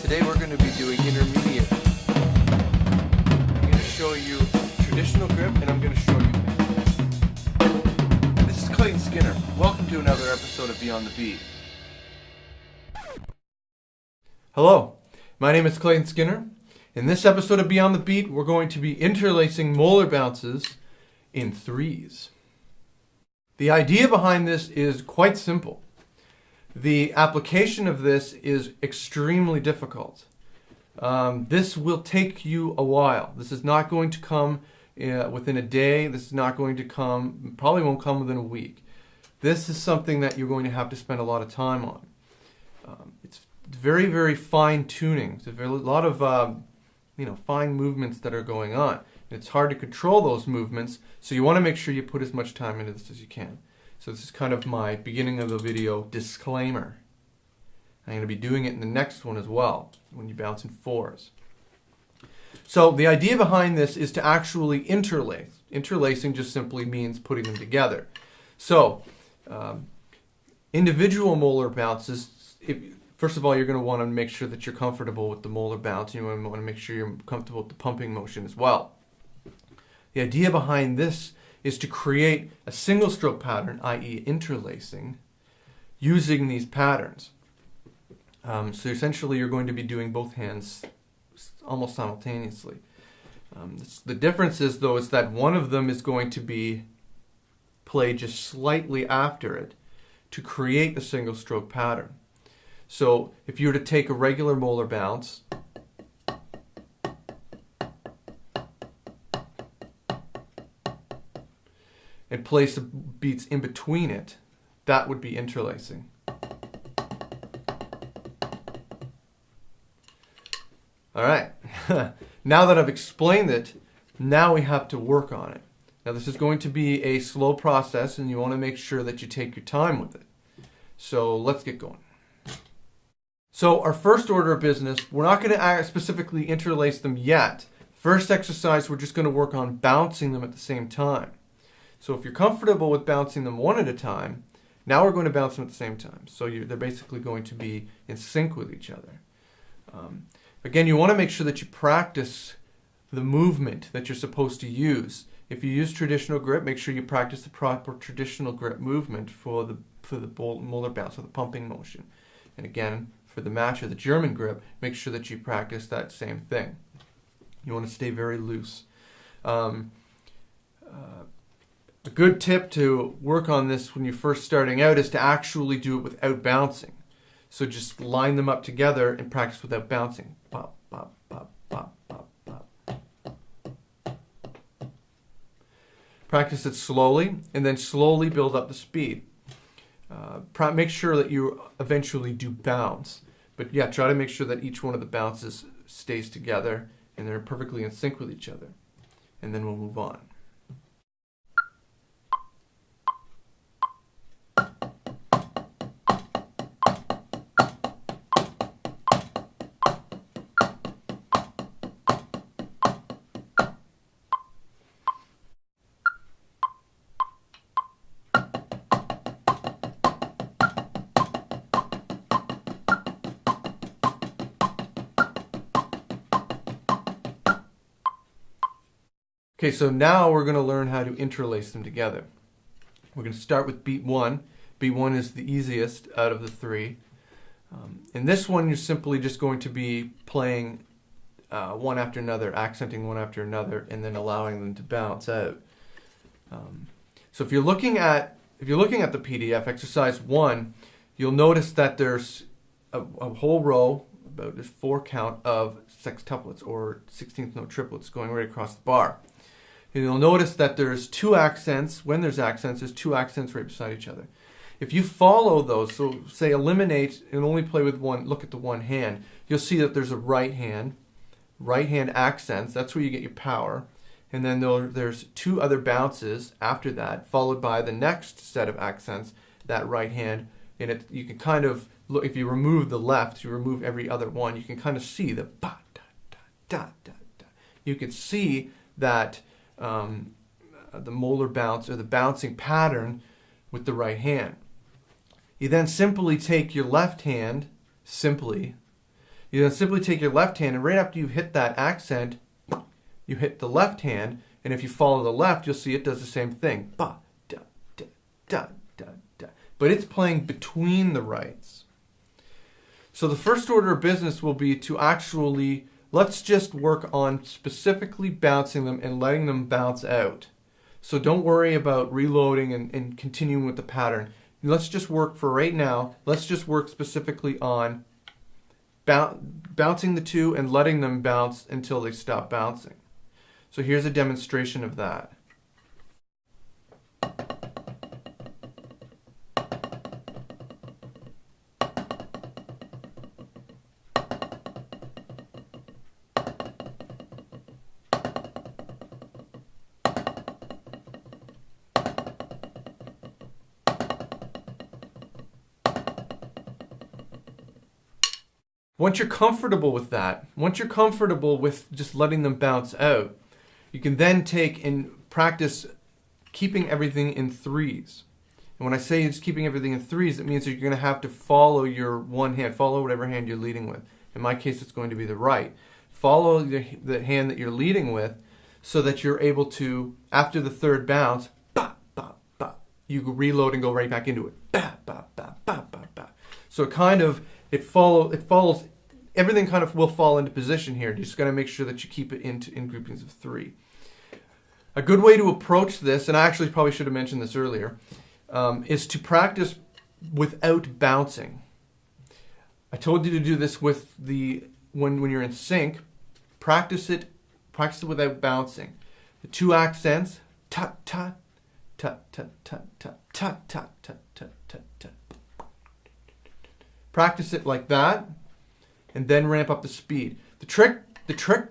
Today we're going to be doing intermediate. I'm going to show you traditional grip and I'm going to show you bend. This is Clayton Skinner. Welcome to another episode of Beyond the Beat. Hello, my name is Clayton Skinner. In this episode of Beyond the Beat, we're going to be interlacing Moeller bounces in 3's. The idea behind this is quite simple. The application of this is extremely difficult. This will take you a while. This is not going to come within a day. This is not going to come, probably won't come within a week. This is something that you're going to have to spend a lot of time on. It's very, very fine tuning. There's a lot of fine movements that are going on. And it's hard to control those movements, so you want to make sure you put as much time into this as you can. So this is kind of my beginning of the video disclaimer. I'm going to be doing it in the next one as well, when you bounce in 4's. So the idea behind this is to actually interlace. Interlacing just simply means putting them together. So individual Moeller bounces, first of all, you're going to want to make sure that you're comfortable with the Moeller bounce. You want to make sure you're comfortable with the pumping motion as well. The idea behind this is to create a single stroke pattern, i.e. interlacing, using these patterns. So essentially you're going to be doing both hands almost simultaneously. The difference is, though, is that one of them is going to be played just slightly after it to create a single stroke pattern. So if you were to take a regular Moeller bounce, and place the beats in between it, that would be interlacing. All right, now that I've explained it, now we have to work on it. Now this is going to be a slow process and you want to make sure that you take your time with it. So let's get going. So our first order of business, we're not going to specifically interlace them yet. First exercise, we're just going to work on bouncing them at the same time. So if you're comfortable with bouncing them one at a time, now we're going to bounce them at the same time. So they're basically going to be in sync with each other. Again, you want to make sure that you practice the movement that you're supposed to use. If you use traditional grip, make sure you practice the proper traditional grip movement for the Moeller bounce, or the pumping motion. And again, for the match or the German grip, make sure that you practice that same thing. You want to stay very loose. A good tip to work on this when you're first starting out is to actually do it without bouncing. So just line them up together and practice without bouncing. Pop, pop, pop, pop, pop, pop. Practice it slowly and then slowly build up the speed. Make sure that you eventually do bounce. But yeah, try to make sure that each one of the bounces stays together and they're perfectly in sync with each other. And then we'll move on. Okay, so now we're going to learn how to interlace them together. We're going to start with beat 1. Beat 1 is the easiest out of the 3. In this one, you're simply just going to be playing one after another, accenting one after another, and then allowing them to bounce out. So if you're looking at the PDF, exercise 1, you'll notice that there's a whole row, about a 4 count of sextuplets or 16th note triplets going right across the bar. And you'll notice that there's 2 accents. When there's accents, there's 2 accents right beside each other. If you follow those, so say eliminate and only play with one, look at the one hand, you'll see that there's a right hand accents, that's where you get your power. And then there's 2 other bounces after that, followed by the next set of accents, that right hand. And you can kind of look, if you remove the left, you remove every other one, you can kind of see the ba da da da da da. You can see that the Moeller bounce, or the bouncing pattern, with the right hand. You then simply take your left hand, simply, You then simply take your left hand, and right after you hit that accent, you hit the left hand, and if you follow the left, you'll see it does the same thing. Ba, da, da, da, da, da. But it's playing between the rights. So the first order of business will be to actually, let's just work on specifically bouncing them and letting them bounce out. So don't worry about reloading and continuing with the pattern. Let's just work for right now, let's just work specifically on bouncing the two and letting them bounce until they stop bouncing. So here's a demonstration of that. Once you're comfortable with that, once you're comfortable with just letting them bounce out, you can then take and practice keeping everything in threes. And when I say it's keeping everything in threes, it means that you're going to have to follow your one hand, follow whatever hand you're leading with. In my case, it's going to be the right. Follow the hand that you're leading with so that you're able to, after the third bounce, ba, ba, ba, you reload and go right back into it. Ba, ba, ba, ba, ba, ba. So it follows, everything kind of will fall into position here. You just got to make sure that you keep it in groupings of three. A good way to approach this, and I actually probably should have mentioned this earlier, is to practice without bouncing. I told you to do this with when you're in sync. Practice it without bouncing. The two accents, tut tut, tut tut tut tut tut tut tut tut tut tut. Practice it like that, and then ramp up the speed. The trick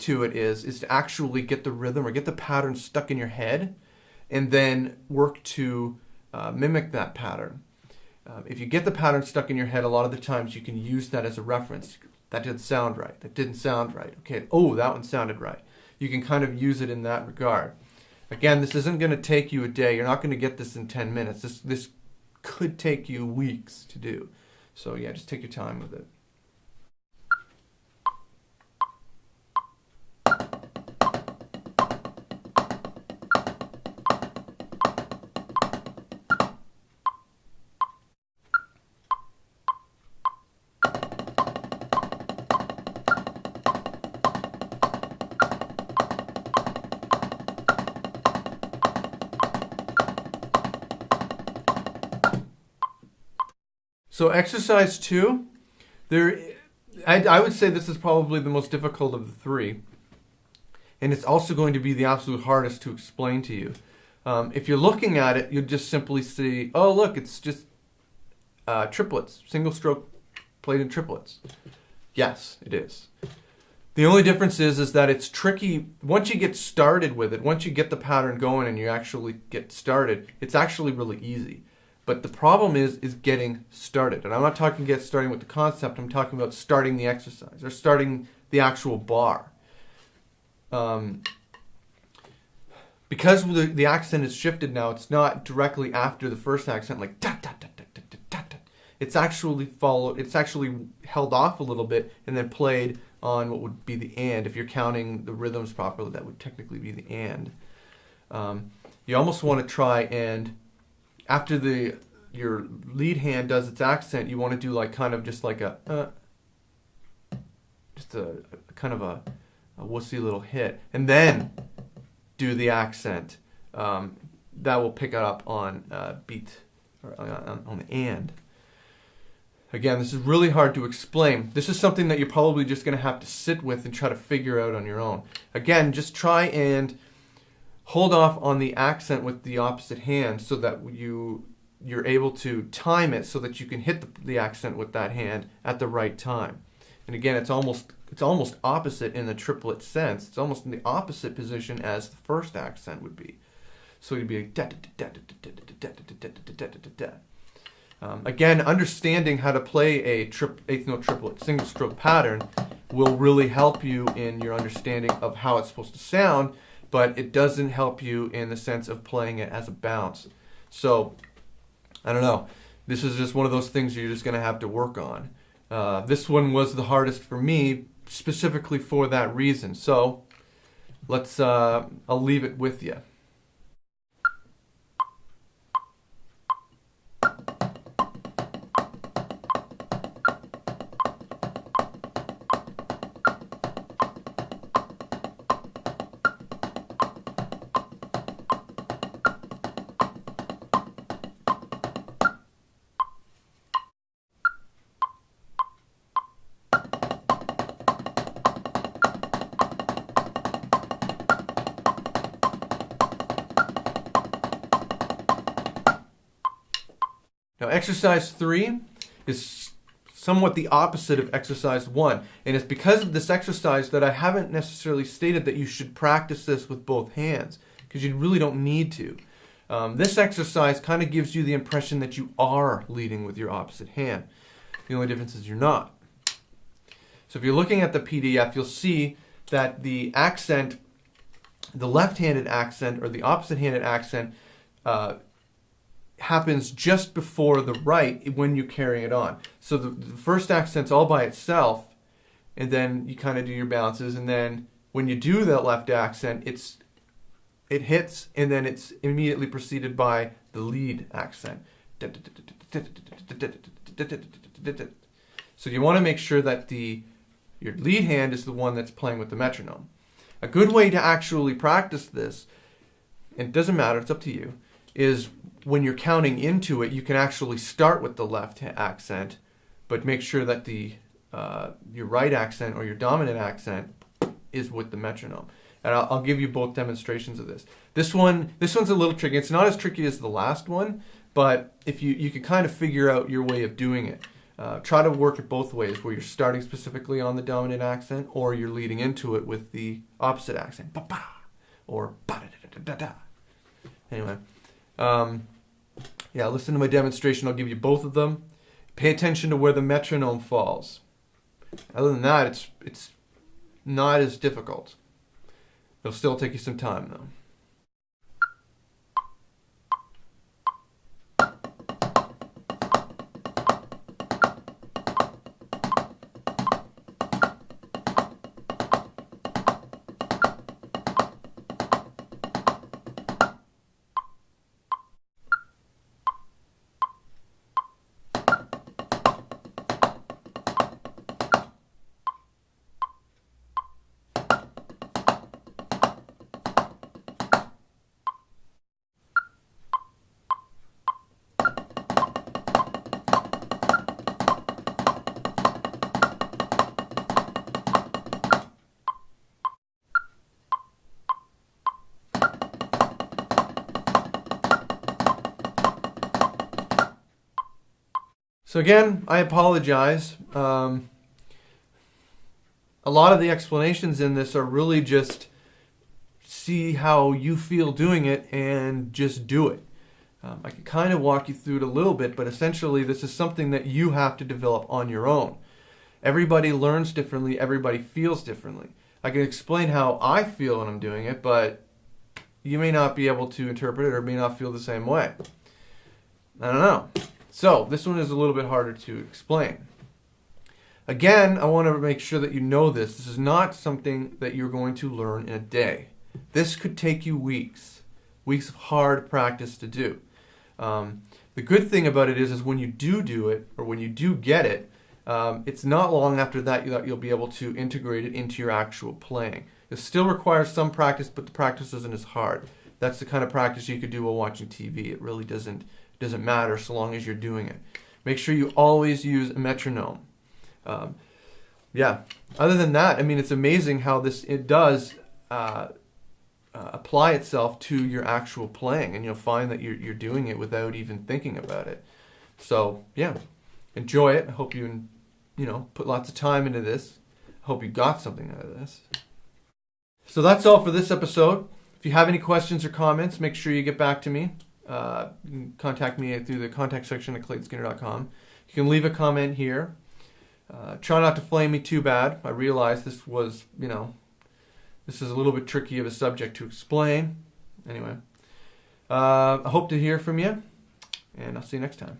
to it is to actually get the rhythm or get the pattern stuck in your head, and then work to mimic that pattern. If you get the pattern stuck in your head, a lot of the times you can use that as a reference. That didn't sound right. That didn't sound right. Okay, oh, that one sounded right. You can kind of use it in that regard. Again, this isn't going to take you a day. You're not going to get this in 10 minutes. This could take you weeks to do. So yeah, just take your time with it. So exercise 2, I would say this is probably the most difficult of the three, and it's also going to be the absolute hardest to explain to you. If you're looking at it, you'll just simply see, oh look, it's just triplets, single stroke played in triplets. Yes, it is. The only difference is that it's tricky. Once you get started with it, once you get the pattern going and you actually get started, it's actually really easy. But the problem is getting started. And I'm not talking get starting with the concept, I'm talking about starting the exercise or starting the actual bar. Because the accent is shifted now, it's not directly after the first accent like da da da da da da da. It's actually held off a little bit and then played on what would be the and. If you're counting the rhythms properly, that would technically be the and. You almost want to try and after your lead hand does its accent, you want to do like kind of just like a kind of a wussy little hit, and then do the accent. That will pick it up on beat or on the and. Again, this is really hard to explain. This is something that you're probably just going to have to sit with and try to figure out on your own. Again, just try and hold off on the accent with the opposite hand so that you're able to time it so that you can hit the accent with that hand at the right time. And again, it's almost opposite in the triplet sense. It's almost in the opposite position as the first accent would be. So you'd be like da da da da da da da da da da. Again, understanding how to play a eighth note triplet single stroke pattern will really help you in your understanding of how it's supposed to sound, but it doesn't help you in the sense of playing it as a bounce. So, I don't know. This is just one of those things you're just going to have to work on. This one was the hardest for me, specifically for that reason. So I'll leave it with you. Now, exercise 3 is somewhat the opposite of exercise 1. And it's because of this exercise that I haven't necessarily stated that you should practice this with both hands, because you really don't need to. This exercise kind of gives you the impression that you are leading with your opposite hand. The only difference is you're not. So if you're looking at the PDF, you'll see that the accent, the left-handed accent or the opposite-handed accent, happens just before the right when you carry it on. So the first accent's all by itself, and then you kind of do your bounces, and then when you do that left accent, it hits, and then it's immediately preceded by the lead accent. So you want to make sure that your lead hand is the one that's playing with the metronome. A good way to actually practice this, and it doesn't matter, it's up to you, is when you're counting into it, you can actually start with the left accent, but make sure that your right accent or your dominant accent is with the metronome. And I'll give you both demonstrations of this. This one's a little tricky. It's not as tricky as the last one, but if you can kind of figure out your way of doing it. Try to work it both ways, where you're starting specifically on the dominant accent, or you're leading into it with the opposite accent, ba-ba, or ba-da-da-da-da-da. Anyway. Yeah, listen to my demonstration. I'll give you both of them. Pay attention to where the metronome falls. Other than that, it's not as difficult. It'll still take you some time, though. So again, I apologize. A lot of the explanations in this are really just see how you feel doing it and just do it. I can kind of walk you through it a little bit, but essentially this is something that you have to develop on your own. Everybody learns differently, everybody feels differently. I can explain how I feel when I'm doing it, but you may not be able to interpret it or may not feel the same way. I don't know. So this one is a little bit harder to explain. Again, I want to make sure that you know this. This is not something that you're going to learn in a day. This could take you weeks of hard practice to do. The good thing about it is when you do it, or when you do get it, it's not long after that you'll be able to integrate it into your actual playing. It still requires some practice, but the practice isn't as hard. That's the kind of practice you could do while watching TV. It really doesn't matter so long as you're doing it. Make sure you always use a metronome. Yeah. Other than that, I mean, it's amazing how it does apply itself to your actual playing, and you'll find that you're doing it without even thinking about it. So yeah, enjoy it. I hope you put lots of time into this. I hope you got something out of this. So that's all for this episode. If you have any questions or comments, make sure you get back to me. You can contact me through the contact section at claytonskinner.com. You can leave a comment here. Try not to flame me too bad. I realize this was, this is a little bit tricky of a subject to explain. Anyway, I hope to hear from you, and I'll see you next time.